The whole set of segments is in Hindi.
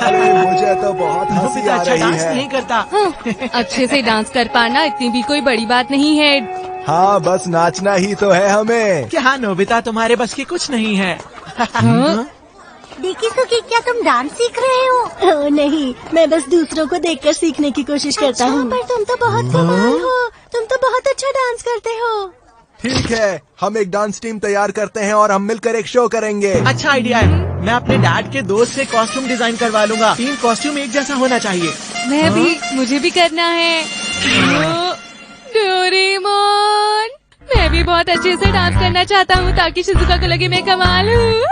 अरे मुझे तो बहुत हंसी आ अच्छा रही डांस है। नहीं करता। अच्छे से डांस कर पाना इतनी भी कोई बड़ी बात नहीं है। हाँ, बस नाचना ही तो है हमें। क्या नोबिता, तुम्हारे बस की कुछ नहीं है। देखी तो क्या तुम डांस सीख रहे हो? ओह नहीं, मैं बस दूसरों को देखकर सीखने की कोशिश करता हूँ। पर तुम तो बहुत कमाल हो, तुम तो बहुत अच्छा डांस करते हो। ठीक है, हम एक डांस टीम तैयार करते हैं और हम मिलकर एक शो करेंगे। अच्छा आइडिया है। मैं अपने डैड के दोस्त से कॉस्ट्यूम डिजाइन करवा लूंगा। 3 कॉस्ट्यूम एक जैसा होना चाहिए। मैं भी, मुझे भी करना है। डोरेमोन, मैं भी बहुत अच्छे से डांस करना चाहता हूँ ताकि शिजुका को लगे मैं कमाल हूँ।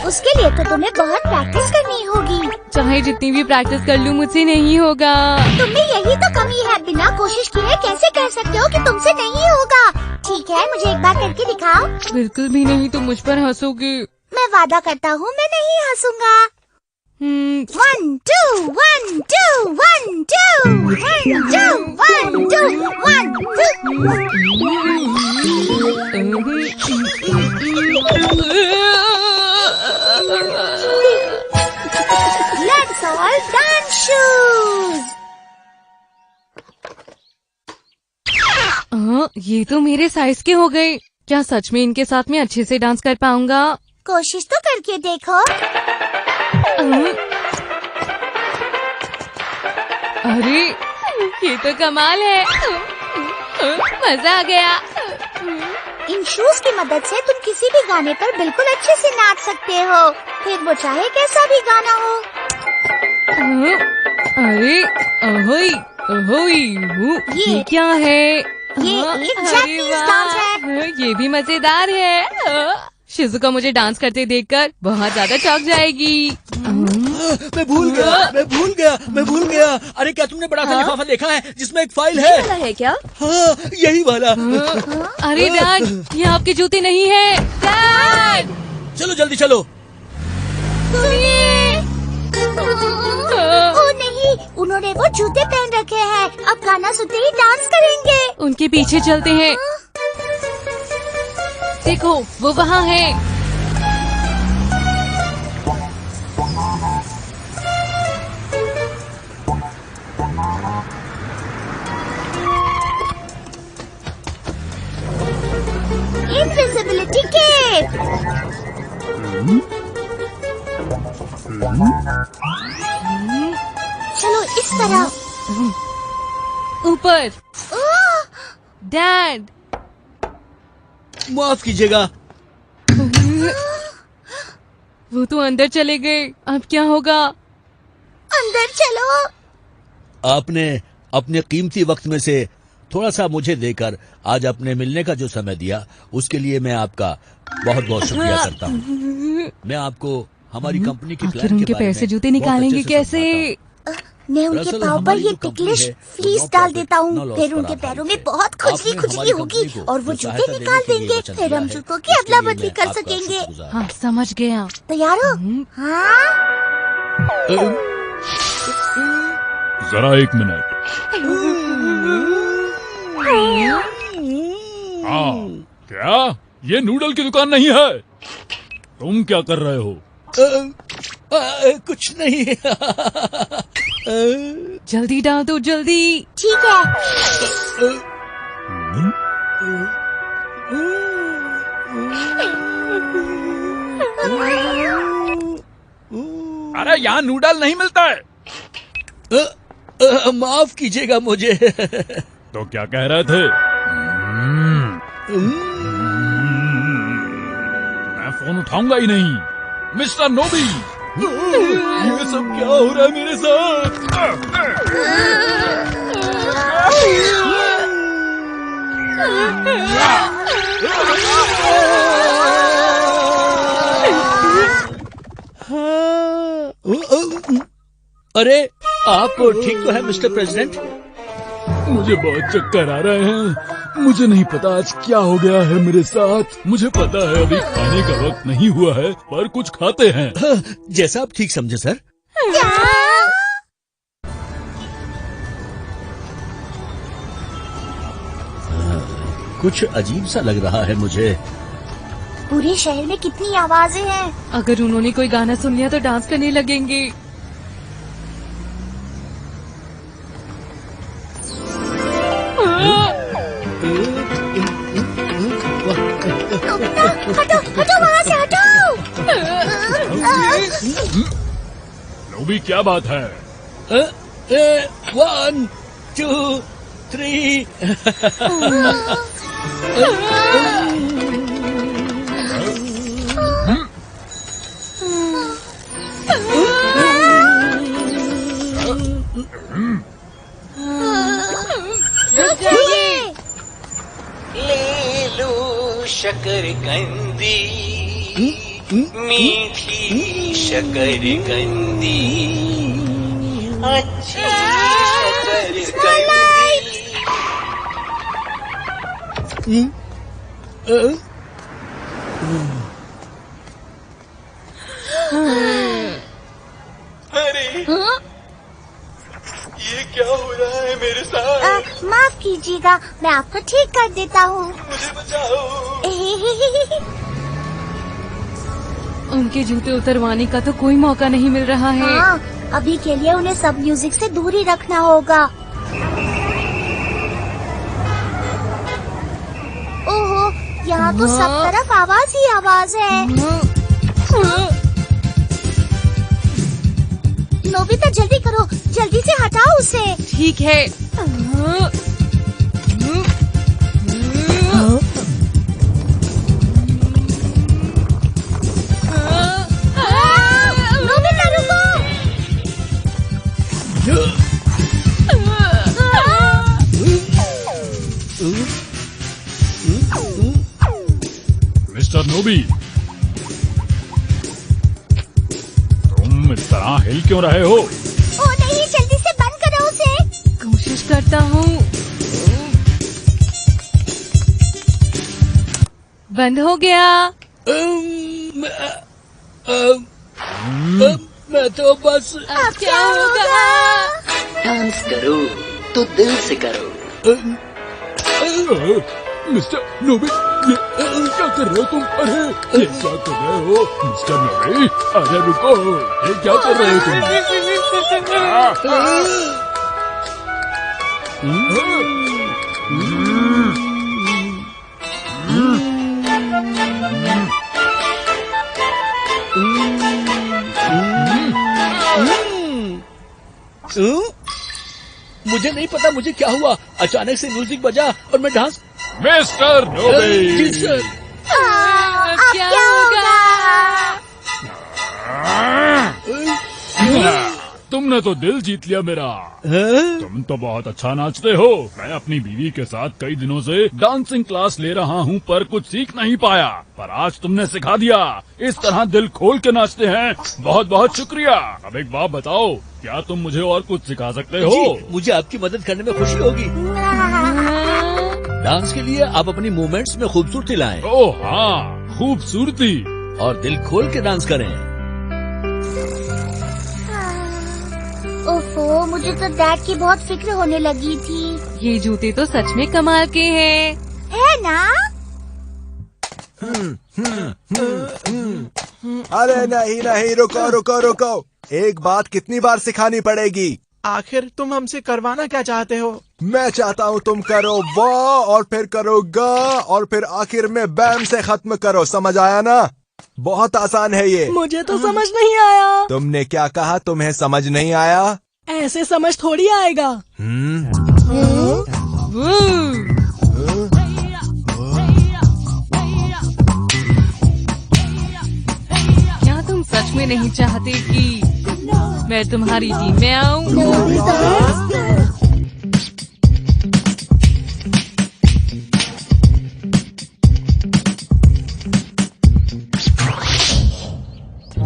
उसके लिए तो तुम्हें बहुत प्रैक्टिस करनी होगी। चाहे जितनी भी प्रैक्टिस कर लूँ मुझसे नहीं होगा। तुम्हें यही तो कमी है, बिना कोशिश किए कैसे कह सकते हो कि तुमसे नहीं होगा? ठीक है, मुझे एक बार करके दिखाओ। बिल्कुल भी नहीं, तुम मुझ पर हंसोगे। मैं वादा करता हूँ मैं नहीं हंसूंगा। 1 2 1 2 1 2 1 2 1 2 Let's all dance shoes. ये तो मेरे साइज के हो गए। क्या सच में इनके साथ में अच्छे से डांस कर पाऊंगा? कोशिश तो करके देखो। अरे ये तो कमाल है। मजा आ गया। इन शूज की मदद से तुम किसी भी गाने पर बिल्कुल अच्छे से नाच सकते हो, फिर वो चाहे कैसा भी गाना हो। अरे अहोई अहोई, ये क्या है? ये एक अरे जापानीज वाह, डांस है। ये भी मजेदार है। शिजुका मुझे डांस करते देखकर बहुत ज्यादा चौंक जाएगी। मैं भूल गया। अरे क्या तुमने बड़ा सा लिफाफा देखा है जिसमें एक फाइल है? है क्या? हाँ, यही वाला। अरे डैड, ये आपके जूते नहीं है। डैड चलो जल्दी चलो। ओ नहीं, उन्होंने वो जूते पहन रखे हैं। अब गाना सुनते ही डांस करेंगे। उनके पीछे चलते हैं। देखो वो वहाँ है। Invisibility cape. चलो इस तरह। ऊपर। डैड माफ कीजिएगा। वो तो अंदर चले गए। अब क्या होगा? अंदर चलो। आपने अपने कीमती वक्त में से थोड़ा सा मुझे देकर आज अपने मिलने का जो समय दिया, उसके लिए मैं आपका बहुत बहुत शुक्रिया करता हूँ। मैं आपको हमारी कंपनी की आखिर प्लान उनके के बारे पैसे में जूते बहुत निकालेंगे अच्छे से कैसे? समझाता मैं उनके दरअसल पाँव पर हमारी ये जो कंपनी टिकलिश है, वो फ्लीस नो डाल प्रॉफिट, देता नो हूँ, लॉस फिर पर उनके आधारित पैरों है। में बहुत खुजली आपने खुजली हमारी होगी कंपनी को और वो जो जूते सहायता निकाल देने के लिए देंगे, वचन फिर दिया हम है, जूतों की उसके लिए अदला बदली मैं कर आपका सकेंगे। शुक्रगुजार हूँ। हाँ समझ गया। तैयार हो? हाँ। जरा एक मिनट। हाँ, क्या ये नूडल की दुकान नहीं है? तुम क्या कर रहे हो? कुछ नहीं। जल्दी डाल दो जल्दी। ठीक है। अरे यहाँ नूडल नहीं मिलता है। माफ कीजिएगा मुझे। तो क्या कह रहे थे? मैं फोन उठाऊंगा ही नहीं। मिस्टर नोबी, ये सब क्या हो रहा है मेरे साथ? अरे आप ठीक तो है मिस्टर प्रेसिडेंट? मुझे बहुत चक्कर आ रहे हैं। मुझे नहीं पता आज क्या हो गया है मेरे साथ। मुझे पता है अभी खाने का वक्त नहीं हुआ है, पर कुछ खाते हैं। जैसा आप ठीक समझे सर। कुछ अजीब सा लग रहा है मुझे। पूरे शहर में कितनी आवाजें हैं। अगर उन्होंने कोई गाना सुन लिया तो डांस करने लगेंगे। नोबी क्या बात है? 1 2 3 ले लो शकरकंदी, मीठी शकरकंदी, अच्छी शकरकंदी। अरे ये क्या हो रहा है मेरे साथ? माफ कीजिएगा, मैं आपको ठीक कर देता हूँ। मुझे बचाओ। उनके जूते उतरवाने का तो कोई मौका नहीं मिल रहा है। हाँ, अभी के लिए उन्हें सब म्यूजिक से दूर ही रखना होगा। ओहो, यहाँ तो सब तरफ आवाज ही आवाज है। नोबिता जल्दी करो, जल्दी से हटाओ उसे। ठीक है। नोबिता रुको। मिस्टर नोबी, तुम इस तरह हिल क्यों रहे हो? ओ नहीं, जल्दी से बंद करो उसे। कोशिश करता हूँ। बंद हो गया। मैं तो बस अब क्या होगा? डांस करो तो दिल से करो। मिस्टर नोबी, ये क्या कर रहे हो तुम? अरे ये क्या कर रहे हो मिस्टर नोबी? अरे रुको, ये क्या कर रहे हो तुम? मुझे नहीं पता मुझे क्या हुआ, अचानक से म्यूजिक बजा और मैं डांस। मिस्टर नोबी, जी सर। अब क्या होगा? तुमने तो दिल जीत लिया मेरा। तुम तो बहुत अच्छा नाचते हो। मैं अपनी बीवी के साथ कई दिनों से डांसिंग क्लास ले रहा हूँ, पर कुछ सीख नहीं पाया, पर आज तुमने सिखा दिया। इस तरह दिल खोल के नाचते हैं। बहुत बहुत शुक्रिया। अब एक बात बताओ, क्या तुम मुझे और कुछ सिखा सकते हो? जी, मुझे आपकी मदद करने में खुशी होगी। डांस के लिए आप अपनी मूवमेंट्स में खूबसूरती लाएं ओह हाँ, खूबसूरती। और दिल खोल के डांस करें। ओफो, मुझे तो डैड की बहुत फिक्र होने लगी थी। ये जूते तो सच में कमाल के हैं। है ना? अरे नहीं नहीं, रुको रुको रुको, एक बात कितनी बार सिखानी पड़ेगी? आखिर तुम हमसे करवाना क्या चाहते हो? मैं चाहता हूँ तुम करो वाह और फिर करो गा और फिर आखिर में बैम से खत्म करो। समझ आया ना? बहुत आसान है ये। मुझे तो समझ नहीं आया। तुमने क्या कहा? तुम्हें समझ नहीं आया? ऐसे समझ थोड़ी आएगा। क्या तुम सच में नहीं चाहते कि मैं तुम्हारी टीम में आऊं?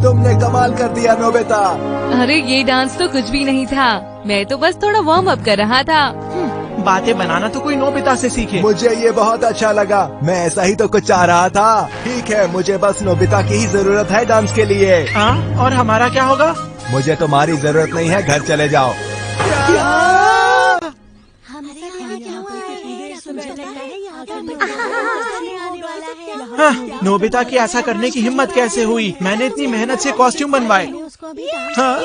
तुमने कमाल कर दिया नोबिता। अरे ये डांस तो कुछ भी नहीं था, मैं तो बस थोड़ा वार्म अप कर रहा था। बातें बनाना तो कोई नोबिता से सीखे। मुझे ये बहुत अच्छा लगा, मैं ऐसा ही तो कुछ चाह रहा था। ठीक है, मुझे बस नोबिता की ही जरूरत है डांस के लिए। हाँ, और हमारा क्या होगा? मुझे तुम्हारी जरूरत नहीं है, घर चले जाओ। हाँ, नोबिता की ऐसा करने की हिम्मत कैसे हुई? मैंने इतनी मेहनत से कॉस्ट्यूम बनवाए। हाँ?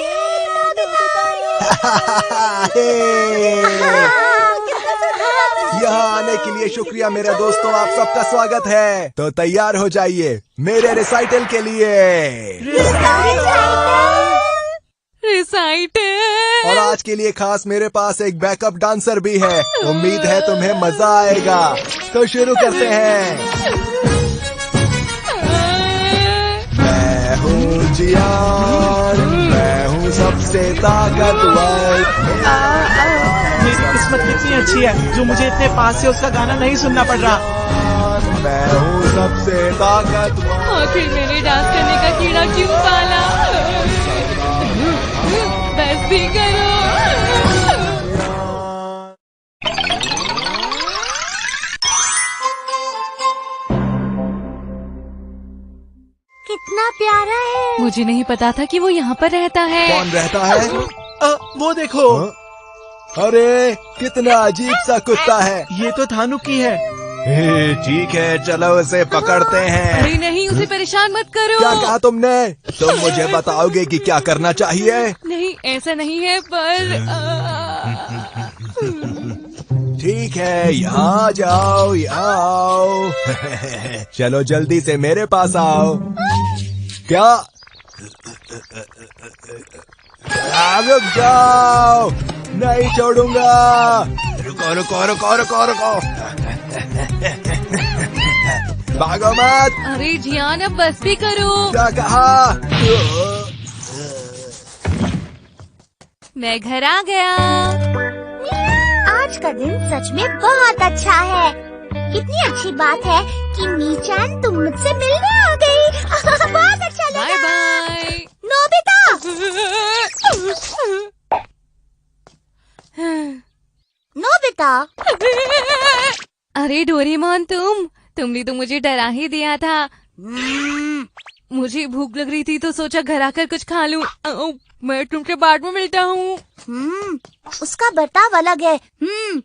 यहाँ आने के लिए शुक्रिया मेरे दोस्तों, आप सबका स्वागत है। तो तैयार हो जाइए मेरे रिसाइटल के लिए। एक्साइटेड। और आज के लिए खास मेरे पास एक बैकअप डांसर भी है। उम्मीद है तुम्हें मजा आएगा। तो शुरू करते हैं। मैं हूँ जियान, मैं हूँ सबसे ताकतवर। मेरी किस्मत कितनी अच्छी है जो मुझे इतने पास से उसका गाना नहीं सुनना पड़ रहा। मैं हूँ सबसे ताकतवर। आखिर मैंने डांस करने का कीड़ा क्यों पाला? बस भी करो। कितना प्यारा है। मुझे नहीं पता था कि वो यहाँ पर रहता है। कौन रहता है? वो देखो। अरे कितना अजीब सा कुत्ता है। ये तो थानू की है। ठीक है, चलो उसे पकड़ते हैं। अरे नहीं, उसे परेशान मत करो। क्या कहा तुमने? तुम मुझे बताओगे कि क्या करना चाहिए? नहीं, ऐसा नहीं है, पर ठीक है, यहाँ जाओ, यहाँ आओ। चलो जल्दी से मेरे पास आओ। क्या? रुक जाओ, नहीं छोड़ूंगा। रुको रुको रुको रुको रुको। भागो मत। अरे जियान, अब बस भी करो। क्या कहा? मैं घर आ गया। आज का दिन सच में बहुत अच्छा है। कितनी अच्छी बात है कि मीचान तुम मुझसे मिलने आ गई। बहुत अच्छा लगा। Bye bye. नोबिता, नोबिता, अरे डोरेमोन, तुमने तो मुझे डरा ही दिया था। मुझे भूख लग रही थी तो सोचा घर आकर कुछ खा लूं। मैं तुमसे बाद में मिलता हूँ। उसका बर्ताव अलग है।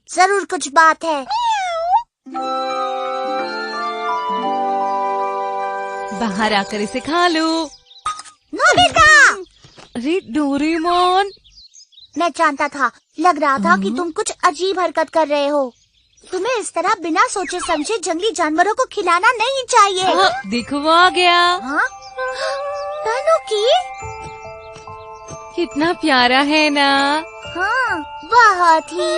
जरूर कुछ बात है। बाहर आकर इसे खा लो। नोबिता, अरे डोरेमोन, मैं जानता था, लग रहा था कि तुम कुछ अजीब हरकत कर रहे हो। तुम्हें इस तरह बिना सोचे समझे जंगली जानवरों को खिलाना नहीं चाहिए। देखो वो आ गया। हाँ? तानुकी? कितना प्यारा है ना? हाँ, बहुत ही।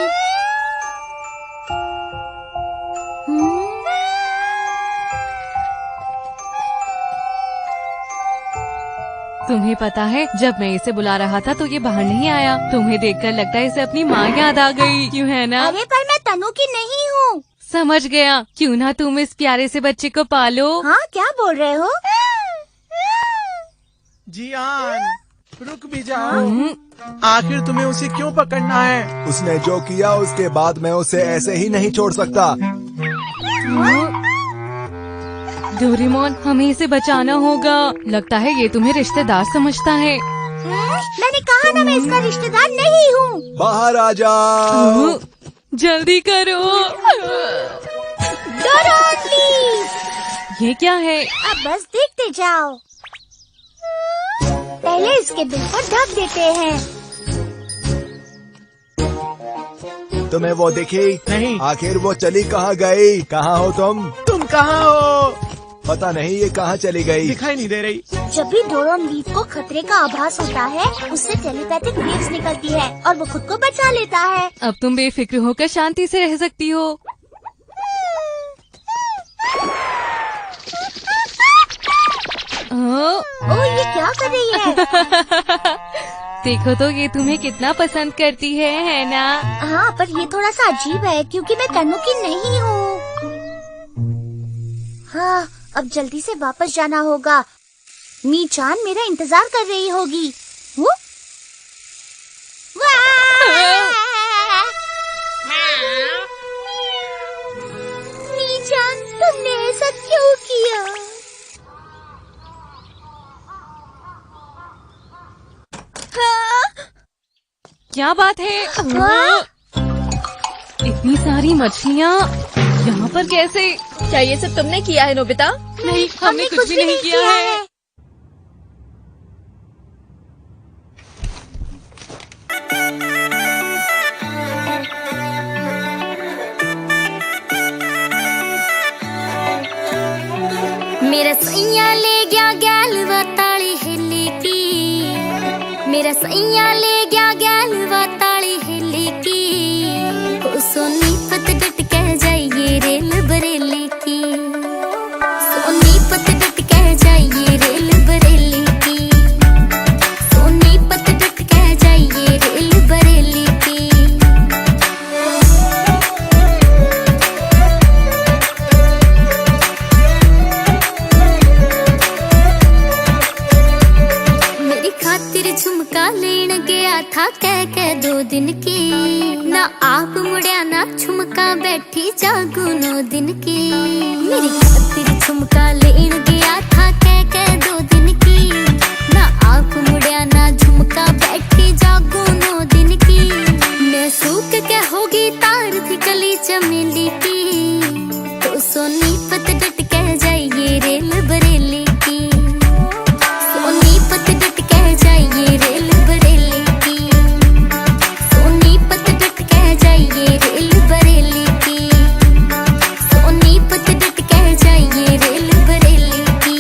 तुम्हें पता है, जब मैं इसे बुला रहा था तो ये बाहर नहीं आया। तुम्हें देखकर लगता है इसे अपनी माँ याद आ गई, क्यों है ना? अरे पर मैं तानुकी नहीं हूँ। समझ गया। क्यों ना तुम इस प्यारे से बच्चे को पालो। हाँ, क्या बोल रहे हो? जियान, रुक भी जाओ। आखिर तुम्हें उसे क्यों पकड़ना है? उसने जो किया उसके बाद मैं उसे ऐसे ही नहीं छोड़ सकता। डोरेमोन, हमें इसे बचाना होगा। लगता है ये तुम्हें रिश्तेदार समझता है। मैंने कहा ना, मैं इसका रिश्तेदार नहीं हूँ। बाहर आ जाओ। जल्दी करो। ये क्या है? अब बस देखते जाओ। पहले इसके बिल को ढक देते हैं। तुम्हें वो दिखी? नहीं। आखिर वो चली कहाँ गई? कहाँ हो तुम? तुम कहाँ हो? पता नहीं ये कहाँ चली गई। दिखाई नहीं दे रही। जब भी डोरोन लीफ को खतरे का आभास होता है, उससे टेलीपैथिक वेव्स निकलती है और वो खुद को बचा लेता है। अब तुम बेफिक्र होकर शांति से रह सकती हो। ओह, ये क्या कर रही है? देखो तो ये तुम्हें कितना पसंद करती है ना? हाँ, पर ये थोड़ा सा अजीब है क्योंकि मैं तानुकी नहीं हूँ। हाँ, अब जल्दी से वापस जाना होगा। मीचान मेरा इंतजार कर रही होगी। मीचान, तुमने ऐसा क्यों किया? क्या बात है? इतनी सारी मछलियाँ यहाँ पर कैसे? क्या ये सब तुमने किया है नोबिता? नहीं, हमने कुछ भी नहीं किया है। मेरा सैया ले गया गैल वाली हिली की। मेरा मेरा सैया ले गया गैलवा ताली हिली की, ओ सोनीपत डट कह जाइए रेल बरेली की, सोनीपत डट कह जाइए रेल बरेली की, सोनीपत डट कह जाइए रेल बरेली की। मेरी खातिर झुमका लेन गया था कह 2 दिन की, ना आप मुड़िया ना झुमका बैठी जागू 9 दिन की। मेरी खातिर झुमका लेन गया था कह 2 दिन की, ना आप मुड़िया ना झुमका बैठी जागू 9 दिन की। मैं सूख के होगी तार थी कली चमेली की, तो सोनीपत डट कह जाइए रेल बरेली की, सोनीपत डट कह जाइए रेल बरेली की, सोनीपत डट कह जाइए रेल बरेली की, सोनीपत डट कह जाइए रेल बरेली की।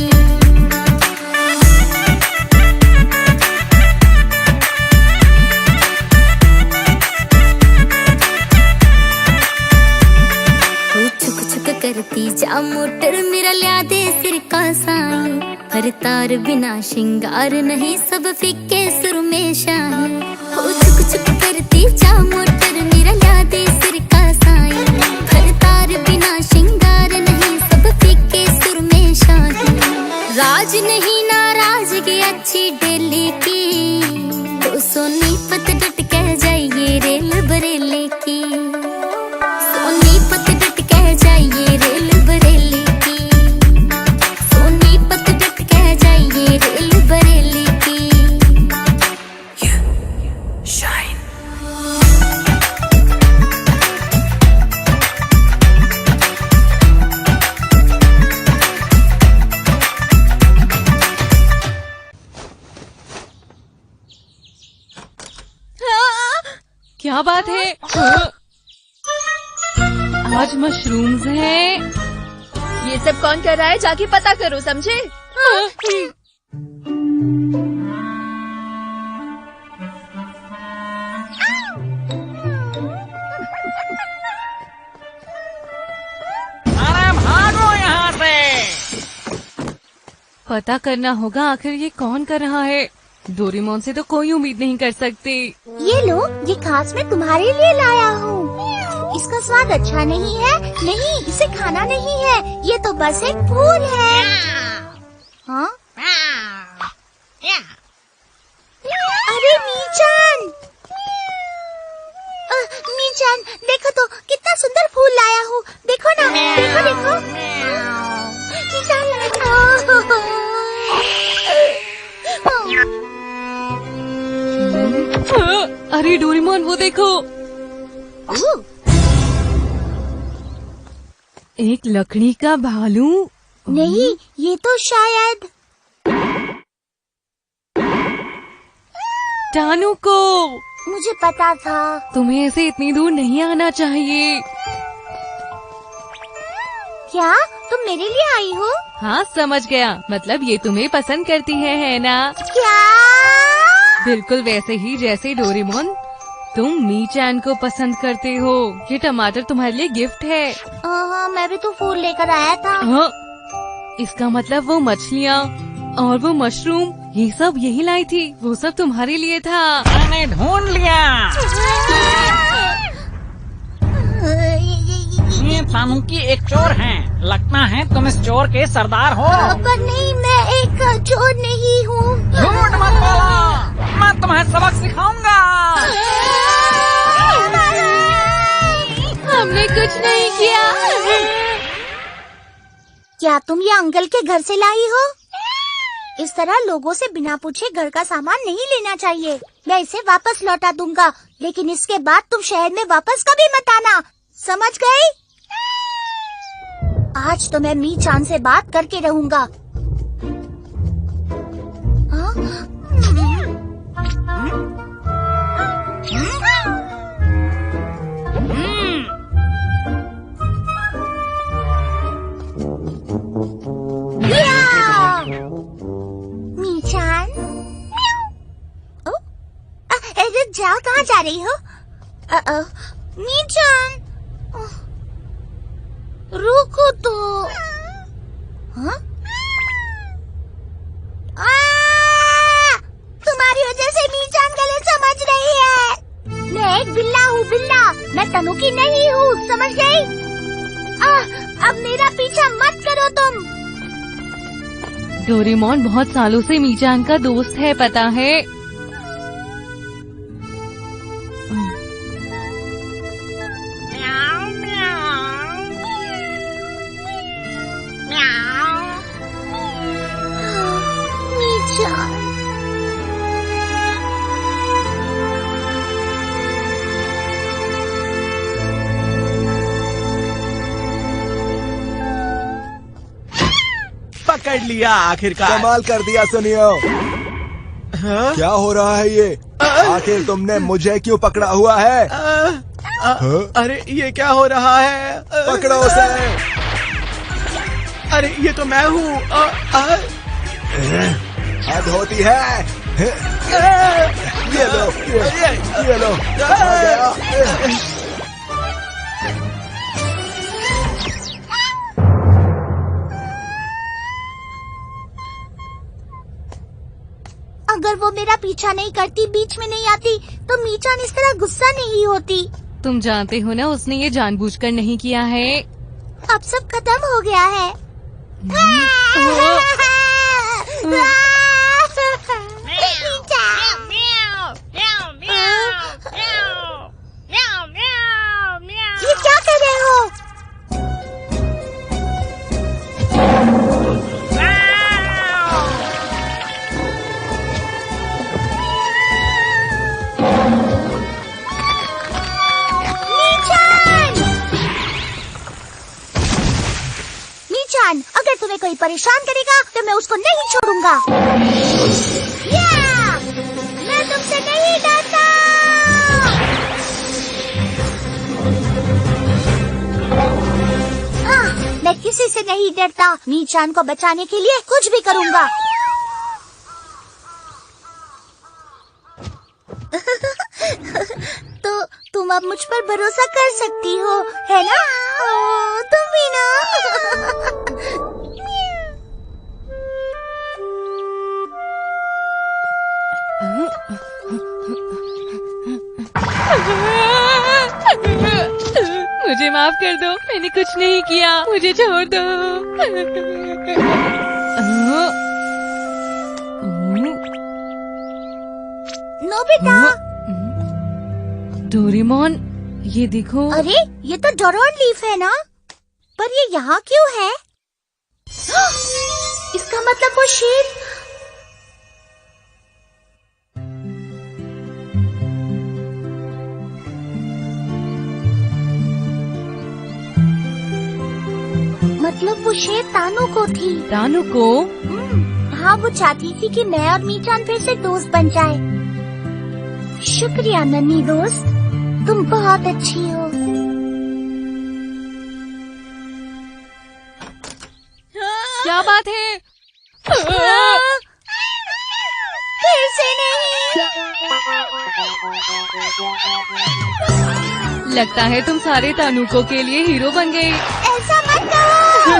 छुक छुक करती जा मोटर मेरा लिया दे सिर का साई, हर तार बिना श्रृंगार नहीं सब फीके सुर में शाही। ओ छुक छुक करती जा मोटर मेरा लिया दे सिर का साई, हर तार बिना श्रृंगार नहीं सब फीके सुर में शाही। राज नहीं नाराज की अच्छी डेली की, तो सोनीपत डट कह जाइए रेल बरेली की, सोनीपत डट कह जाइए रेल बरेली की, सोनीपत डट कह जाइए रेल बरेली की। क्या बात है? आज मशरूम्स हैं। ये सब कौन कर रहा है जाके पता करो, समझे? अरे भागो यहाँ से। पता करना होगा आखिर ये कौन कर रहा है। डोरेमोन से तो कोई उम्मीद नहीं कर सकते। ये लो, ये खास मैं तुम्हारे लिए लाया हूँ। इसका स्वाद अच्छा नहीं है। नहीं, इसे खाना नहीं है, ये तो बस एक फूल है। हाँ? अरे मीचान, मीचान देखो तो कितना सुंदर फूल लाया हूँ। देखो ना, देखो देखो। मीचान, अरे डोरेमोन वो देखो, एक लकड़ी का भालू। नहीं, ये तो शायद टानू को। मुझे पता था। तुम्हें ऐसे इतनी दूर नहीं आना चाहिए। क्या तुम मेरे लिए आई हो? हाँ समझ गया, मतलब ये तुम्हें पसंद करती है ना? क्या? बिल्कुल वैसे ही जैसे डोरेमोन तुम मीचान को पसंद करते हो। ये टमाटर तुम्हारे लिए गिफ्ट है। हाँ, मैं भी तो फूल लेकर आया था। हाँ, इसका मतलब वो मछलियाँ और वो मशरूम ये सब यही लाई थी, वो सब तुम्हारे लिए था। मैंने ढूंढ लिया। ये तानुकी एक चोर है। लगता है तुम इस चोर के सरदार हो। पर नहीं, मैं एक चोर नहीं हूँ। झूठ मत बोलो, मैं तुम्हें सबक सिखाऊंगा। हमने कुछ नहीं किया। क्या तुम ये अंकल के घर से लाई हो? इस तरह लोगों से बिना पूछे घर का सामान नहीं लेना चाहिए। मैं इसे वापस लौटा दूंगा, लेकिन इसके बाद तुम शहर में वापस कभी मत आना, समझ गई? आज तो मैं मीचान से बात करके रहूंगा। हाँ? मीचान, रुक जाओ, कहाँ जा रही हो? मीचान, रुको तो। हाँ? तुम्हारी वजह से मीचान गलत समझ रही है। मैं एक बिल्ला हूँ, बिल्ला। मैं तनु की नहीं हूँ, समझ गई? अब मेरा पीछा मत करो तुम। डोरेमोन बहुत सालों से मीचान का दोस्त है, पता है। पकड़ लिया आखिरकार। कमाल कर दिया सुनियो। हाँ? क्या हो रहा है ये? आखिर तुमने मुझे क्यों पकड़ा हुआ है? अरे ये क्या हो रहा है? पकड़ो उसे। अरे ये तो मैं हूँ। हद होती है। ये लो, ये लो। आ गया। अगर वो मेरा पीछा नहीं करती, बीच में नहीं आती, तो मीचान इस तरह गुस्सा नहीं होती। तुम जानते हो ना, उसने ये जानबूझकर नहीं किया है। अब सब खत्म हो गया है। ये क्या कर रहे हो? मीचान, अगर तुम्हें कोई परेशान करेगा तो मैं उसको नहीं छोड़ूंगा। मैं तुमसे नहीं डरता। मैं किसी से नहीं डरता। मीचान को बचाने के लिए कुछ भी करूंगा। तो तुम अब मुझ पर भरोसा कर सकती हो, है ना? तुम भी ना। मुझे माफ कर दो, मैंने कुछ नहीं किया, मुझे छोड़ दो। नोबिता। डोरेमोन, ये देखो। अरे ये तो डोरोन लीफ है ना? पर ये यहाँ क्यों है? इसका मतलब वो शेर। मतलब वो शेर तानू को थी। तानू को? हाँ, वो चाहती थी कि मैं और मीचान फिर से दोस्त बन जाए। शुक्रिया नन्ही दोस्त, तुम बहुत अच्छी हो। क्या बात है? फिर से नहीं। लगता है तुम सारे तानुकों के लिए हीरो बन गए। ऐसा मत कहो।